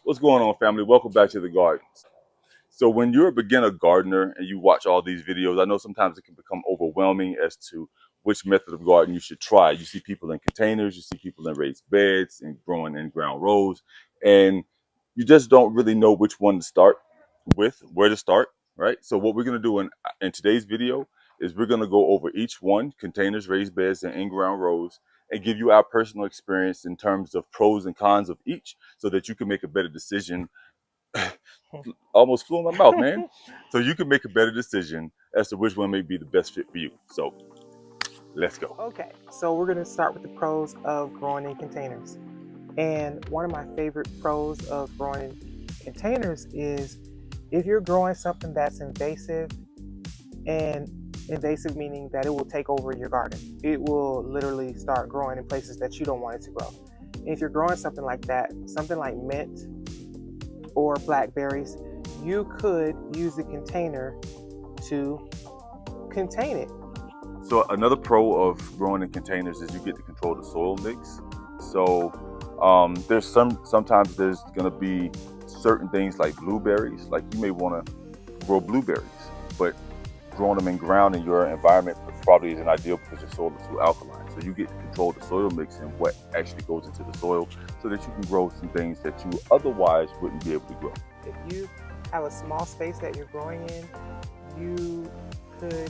What's going on, family? Welcome back to the garden. So when you're a beginner gardener and you watch all these videos, I know sometimes it can become overwhelming as to which method of garden you should try. You see people in containers, you see people in raised beds and growing in ground rows, and you just don't really know which one to start with, where to start, right? So what we're going to do in today's video is we're going to go over each one, containers, raised beds, and in-ground rows, and give you our personal experience in terms of pros and cons of each so that you can make a better decision. Almost flew in my mouth, man. So you can make a better decision as to which one may be the best fit for you. So let's go. Okay, so we're going to start with the pros of growing in containers. And one of my favorite pros of growing in containers is if you're growing something that's invasive, and invasive meaning that it will take over your garden. It will literally start growing in places that you don't want it to grow. And if you're growing something like that, something like mint or blackberries, you could use the container to contain it. So another pro of growing in containers is you get to control the soil mix. So there's sometimes there's going to be certain things like blueberries. Like you may want to grow blueberries, but growing them in ground in your environment probably isn't ideal because your soil is too alkaline. So you get to control the soil mix and what actually goes into the soil so that you can grow some things that you otherwise wouldn't be able to grow. If you have a small space that you're growing in, you could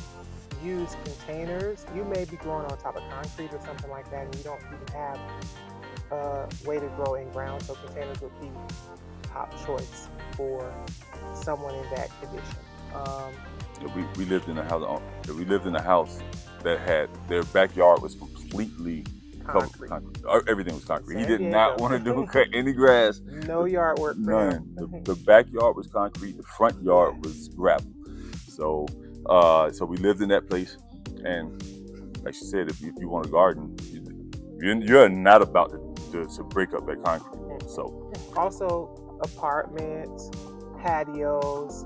use containers. You may be growing on top of concrete or something like that, and you don't even have a way to grow in ground, so containers would be top choice for someone in that condition. We lived in a house. We lived in a house that had their backyard was completely covered with concrete. Everything was concrete. He did not want to cut any grass. No yard work. None. The backyard was concrete. The front yard was gravel. So, so we lived in that place. And like she said, if you want a garden, you're not about to break up that concrete. So also apartments, patios,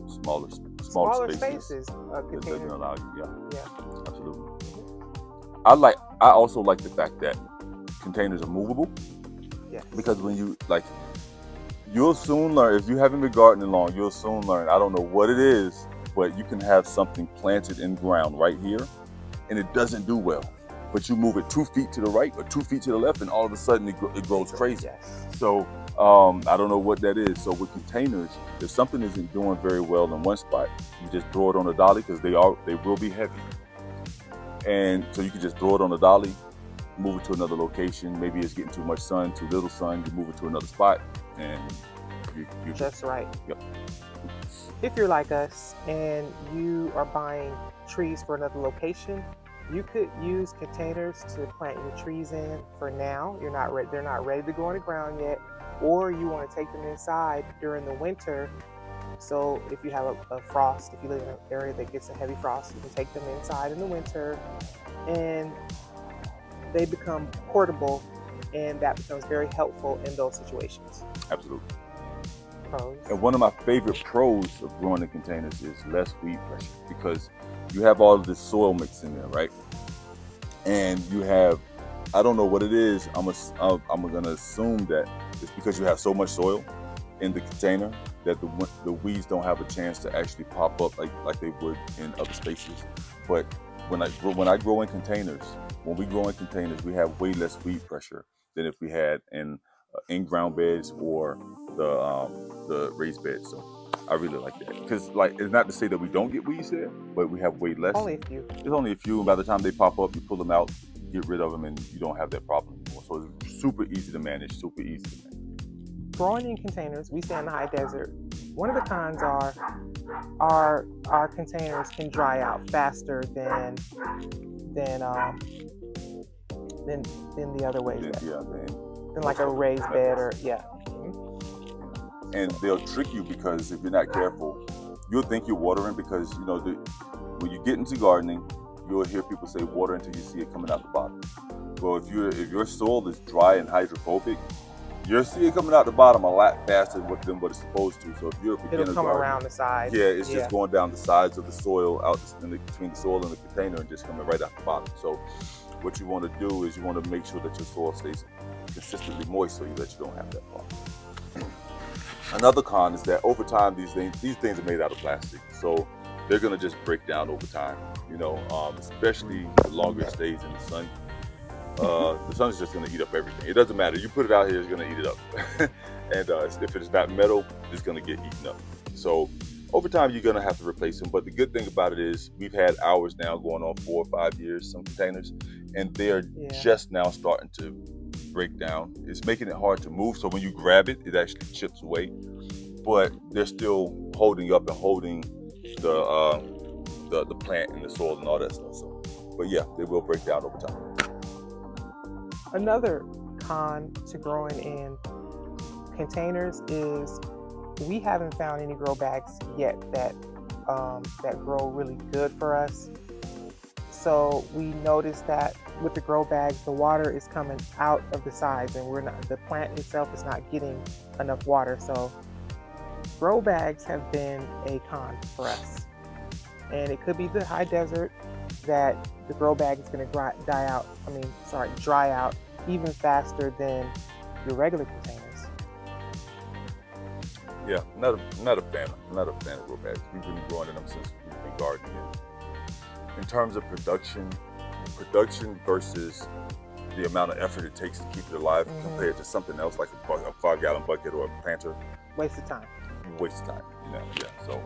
smaller spaces. That doesn't allow you. Yeah, absolutely. I also like the fact that containers are movable. Yes. Because when you'll soon learn, if you haven't been gardening long, you'll soon learn. I don't know what it is, but you can have something planted in ground right here, and it doesn't do well. But you move it 2 feet to the right or 2 feet to the left, and all of a sudden it grows crazy. Yes. So I don't know what that is. So with containers, if something isn't doing very well in one spot, you just throw it on a dolly because they will be heavy. And so you can just throw it on a dolly, move it to another location. Maybe it's getting too much sun, too little sun. You move it to another spot, and you're just right. Yep. If you're like us and you are buying trees for another location, you could use containers to plant your trees in for now. They're not ready to go on the ground yet, or you want to take them inside during the winter. So if you have a frost, if you live in an area that gets a heavy frost, you can take them inside in the winter, and they become portable, and that becomes very helpful in those situations. Absolutely. Pros. And one of my favorite pros of growing in containers is less weed pressure, because you have all of this soil mix in there, right? And you have, I don't know what it is. I'm gonna assume that it's because you have so much soil in the container that the weeds don't have a chance to actually pop up like they would in other spaces. But when I grow in containers, when we grow in containers, we have way less weed pressure than if we had in-ground beds or the raised beds. So I really like that, because it's not to say that we don't get weeds there, but we have way less. Only a few. There's only a few, and by the time they pop up, you pull them out, get rid of them, and you don't have that problem anymore. So it's super easy to manage. Growing in containers, we stay in the high desert. One of the cons are our containers can dry out faster than the other ways. Than like a raised bed or And they'll trick you, because if you're not careful, you'll think you're watering, because when you get into gardening, you'll hear people say water until you see it coming out the bottom. Well, if your soil is dry and hydrophobic, you'll see it coming out the bottom a lot faster than what it's supposed to. So if you're a beginner it'll come gardener, around the sides. Yeah, it's just going down the sides of the soil, out between the soil and the container, and just coming right out the bottom. So what you want to do is you want to make sure that your soil stays consistently moist, so that you don't have that problem. Another con is that over time, these things are made out of plastic, so they're gonna just break down over time. You know, especially the longer it stays in the sun. The sun's just gonna eat up everything. It doesn't matter. You put it out here, it's gonna eat it up. And if it's not metal, it's gonna get eaten up. So over time, you're gonna have to replace them. But the good thing about it is we've had ours now going on 4 or 5 years, some containers, and they're just now starting to break down. It's making it hard to move. So when you grab it, it actually chips away. But they're still holding up and holding the plant and the soil and all that stuff. So, but yeah, they will break down over time. Another con to growing in containers is we haven't found any grow bags yet that grow really good for us. So we noticed that with the grow bags, the water is coming out of the sides, and the plant itself is not getting enough water. So grow bags have been a con for us, and it could be the high desert that the grow bag is going to dry out even faster than your regular containers. Yeah, not a fan of grow bags. We've been growing in them since we've been gardening. In terms of production versus the amount of effort it takes to keep it alive compared to something else like a 5-gallon bucket or a planter. Waste of time. Waste of time. You know, yeah. So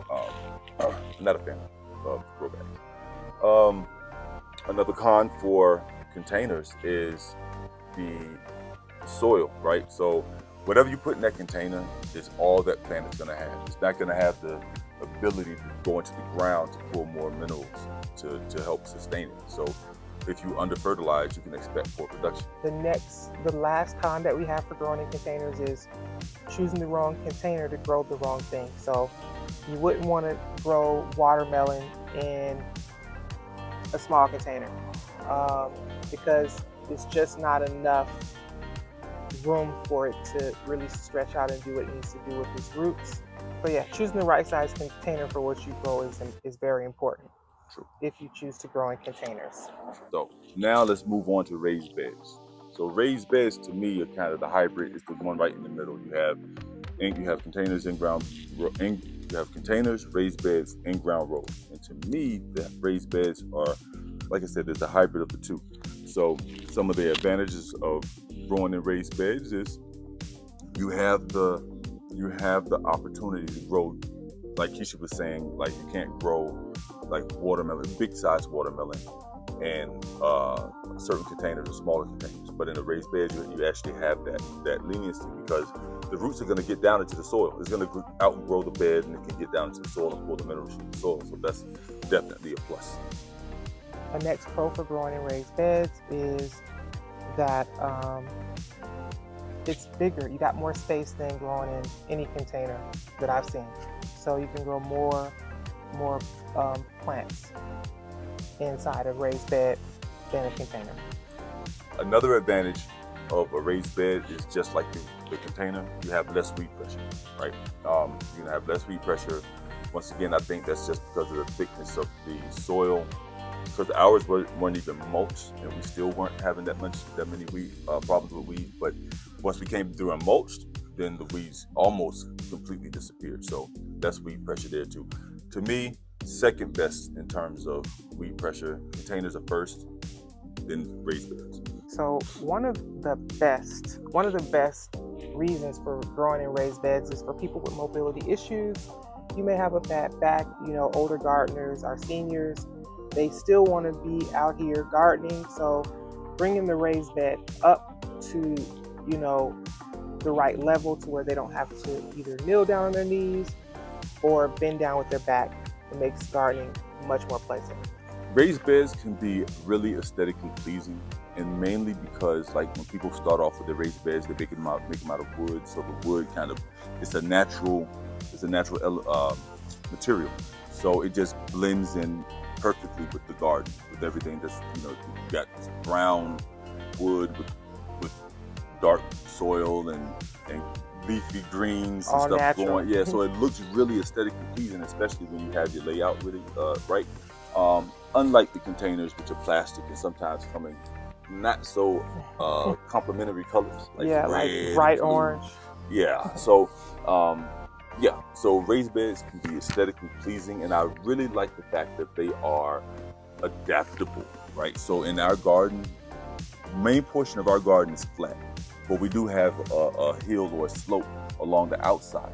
not a fan of grow bags. Another con for containers is the soil, right? So whatever you put in that container is all that plant is going to have. It's not going to have the ability to go into the ground to pull more minerals to help sustain it. So if you under fertilize, you can expect poor production. The last con that we have for growing in containers is choosing the wrong container to grow the wrong thing. So you wouldn't want to grow watermelon in a small container because it's just not enough room for it to really stretch out and do what it needs to do with its roots. But yeah, choosing the right size container for what you grow is very important. True. If you choose to grow in containers. So now let's move on to raised beds. So raised beds to me are kind of the hybrid. It's the one right in the middle. You have containers you have containers, raised beds, in-ground rows. And to me, the raised beds are, like I said, there's a hybrid of the two. So some of the advantages of growing in raised beds is you have the opportunity to grow, like Keisha was saying, like you can't grow like watermelon, big size watermelon, in certain containers or smaller containers. But in a raised bed, you actually have that leniency because the roots are going to get down into the soil. It's going to outgrow the bed and it can get down into the soil and pull the minerals from the soil. So that's definitely a plus. A next pro for growing in raised beds is that it's bigger. You got more space than growing in any container that I've seen. So you can grow more plants inside a raised bed than a container. Another advantage of a raised bed is just like the container, you have less weed pressure, right? You have less weed pressure. Once again, I think that's just because of the thickness of the soil. Because ours weren't even mulched, and we still weren't having that many weed problems with weeds. But once we came through and mulched, then the weeds almost completely disappeared. So that's weed pressure there too. To me, second best in terms of weed pressure. Containers are first, then raised beds. So one of the best reasons for growing in raised beds is for people with mobility issues. You may have a bad back, older gardeners, our seniors, they still want to be out here gardening. So bringing the raised bed up to, the right level to where they don't have to either kneel down on their knees or bend down with their back. It makes gardening much more pleasant. Raised beds can be really aesthetically pleasing, and mainly because, like, when people start off with the raised beds, they make them out of wood. So the wood it's a natural material. So it just blends in perfectly with the garden, with everything that's, you got this brown wood with dark soil and leafy greens and all stuff natural. going. Yeah, so it looks really aesthetically pleasing, especially when you have your layout really right. Unlike the containers, which are plastic and sometimes come in not so complementary colors, like red, like bright blue. orange. Yeah. So, yeah. So raised beds can be aesthetically pleasing, and I really like the fact that they are adaptable, right? So in our garden, main portion of our garden is flat, but we do have a hill or a slope along the outside.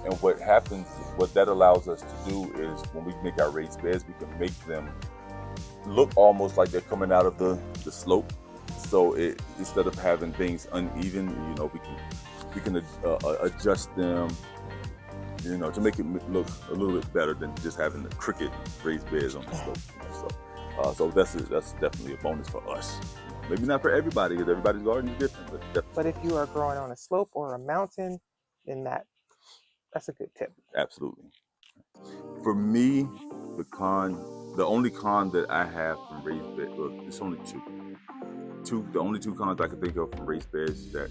And what happens, what that allows us to do is when we make our raised beds, we can make them look almost like they're coming out of the slope. So instead of having things uneven, we can adjust them, to make it look a little bit better than just having the crooked raised beds on the slope. So that's definitely a bonus for us. Maybe not for everybody, because everybody's garden is different. But if you are growing on a slope or a mountain, then that's a good tip. Absolutely. For me, the only con that I have from raised beds, well, it's only two. The only two cons I can think of from raised beds is that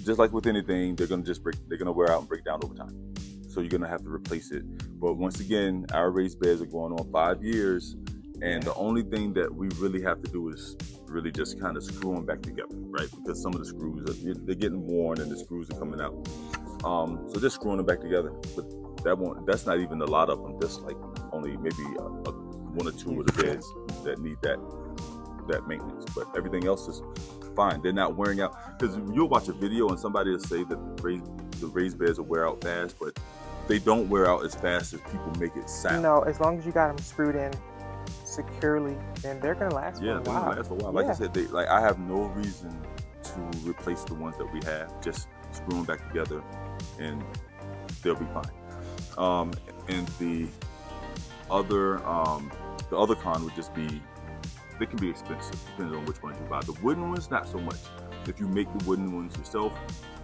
just like with anything, they're gonna wear out and break down over time. So you're gonna have to replace it. But once again, our raised beds are going on 5 years, and the only thing that we really have to do is really just kind of screw them back together, right? Because some of the screws they're getting worn and the screws are coming out. So just screwing them back together. But that's not even a lot of them. Just like only maybe one or two of the beds that need that maintenance. But everything else is fine. They're not wearing out. Because you'll watch a video and somebody will say that the raised beds will wear out fast, but they don't wear out as fast as people make it sound. No, as long as you got them screwed in securely, then they're gonna last for a while. Yeah, they're gonna last for a while. Like I said, I have no reason to replace the ones that we have. Just screw them back together, and they'll be fine. And the other con would just be they can be expensive depending on which ones you buy. The wooden ones, not so much. If you make the wooden ones yourself,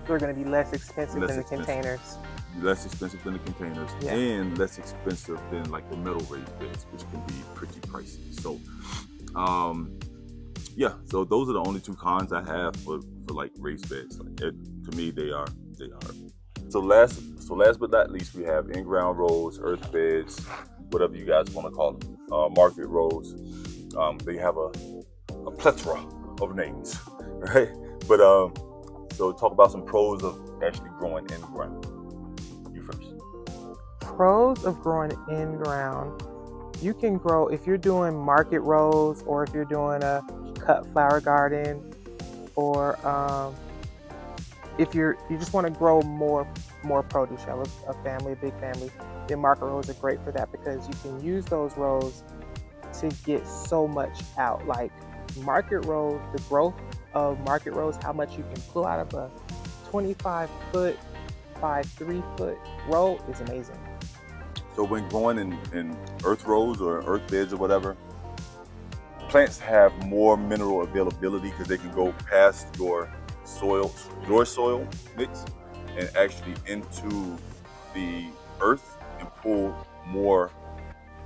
they're going to be less expensive than the containers. Less expensive than the containers, and less expensive than like the metal raised beds, which can be pretty pricey. So, so those are the only two cons I have for like raised beds. To me, they are. So last but not least, we have in-ground rows, earth beds, whatever you guys want to call them, market rows. They have a plethora of names, right? But so talk about some pros of actually growing in ground. You first. Pros of growing in ground: you can grow if you're doing market rows, or if you're doing a cut flower garden, or if you just want to grow more produce. You have a big family. Then market rows are great for that, because you can use those rows to get so much out. Like market rows, the growth of market rows, how much you can pull out of a 25-foot by 3-foot row is amazing. So when growing in earth rows or earth beds or whatever, plants have more mineral availability because they can go past your soil mix and actually into the earth and pull more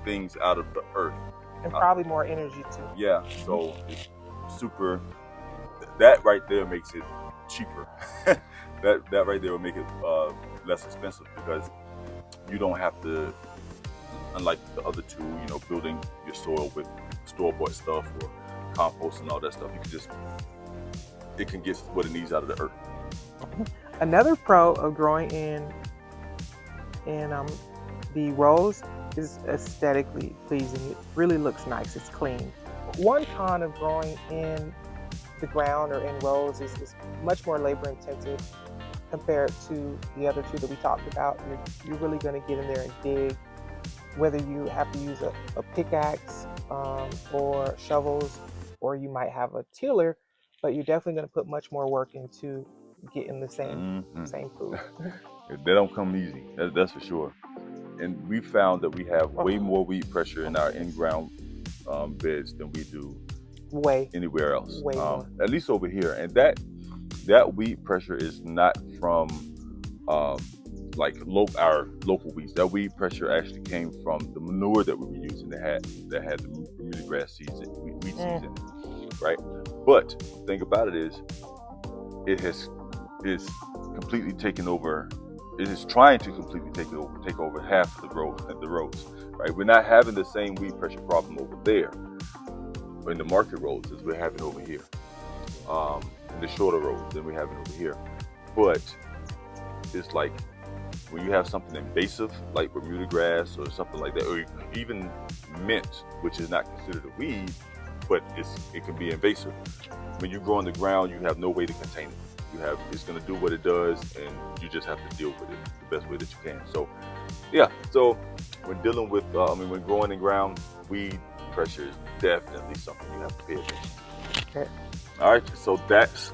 things out of the earth. And probably more energy too. Yeah, so it's super. That right there makes it cheaper. that right there will make it less expensive, because you don't have to, unlike the other two, building your soil with store-bought stuff or compost and all that stuff. It can get what it needs out of the earth. Another pro of growing in the rows is aesthetically pleasing. It really looks nice. It's clean. One con of growing in the ground or in rows is much more labor intensive compared to the other two that we talked about. You're really going to get in there and dig, whether you have to use a pickaxe or shovels, or you might have a tiller, but you're definitely going to put much more work into getting the same food. They don't come easy, that's for sure. And we found that we have way more weed pressure in our in-ground beds than we do anywhere else. Way more. At least over here. And that weed pressure is not from our local weeds. That weed pressure actually came from the manure that we were using that had the Bermuda grass seeds, weed seeds in it, right? But the thing about it is, is completely taken over. It is trying to completely take over half of the rows, right? We're not having the same weed pressure problem over there in the market roads as we're having over here. In the shorter roads than we're having over here. But is like when you have something invasive like Bermuda grass or something like that, or even mint, which is not considered a weed, but it can be invasive. When you grow on the ground, you have no way to contain it. It's going to do what it does, and you just have to deal with it the best way that you can. So yeah, so when dealing with when growing in ground, weed pressure is definitely something you have to pay attention to. Okay. All right, so that's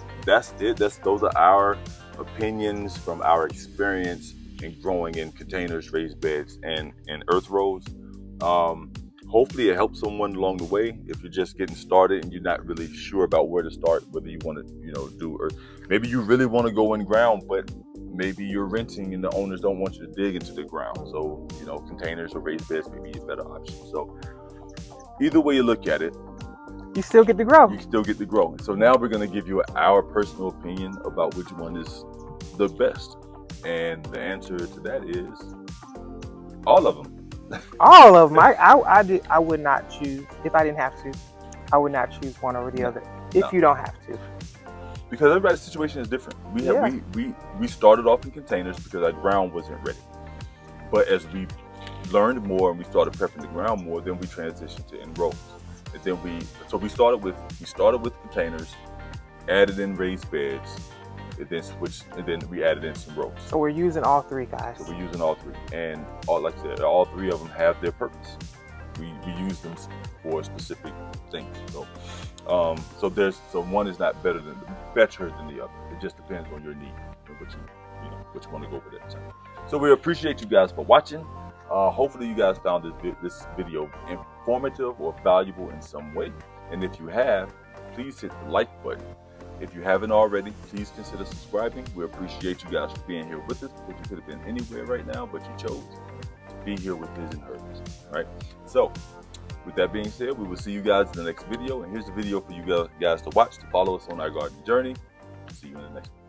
it. Those are our opinions from our experience in growing in containers, raised beds, and earth rows. Hopefully it helps someone along the way. If you're just getting started and you're not really sure about where to start, whether you want to do earth, maybe you really want to go in ground, but maybe you're renting and the owners don't want you to dig into the ground. So containers or raised beds may be a better option. So either way you look at it, you still get to grow. You still get to grow. So now we're going to give you our personal opinion about which one is the best. And the answer to that is all of them. All of them. I would not choose, if I didn't have to, I would not choose one over the other if you don't have to. Because everybody's situation is different. We started off in containers because our ground wasn't ready. But as we learned more and we started prepping the ground more, then we transitioned to in rows. And then we started with containers, added in raised beds, and then we added in some rows. So we're using all three, guys. So we're using all three, and like I said, all three of them have their purpose. We use them for specific things. So so one is not better than the other. It just depends on your need and what you want to go with at the time. So we appreciate you guys for watching. Hopefully you guys found this video informative or valuable in some way. And if you have, please hit the like button. If you haven't already, please consider subscribing. We appreciate you guys for being here with us, because you could have been anywhere right now, but you chose to be here with HisHerbs. All right. So with that being said, we will see you guys in the next video. And here's the video for you guys to watch to follow us on our garden journey. See you in the next one.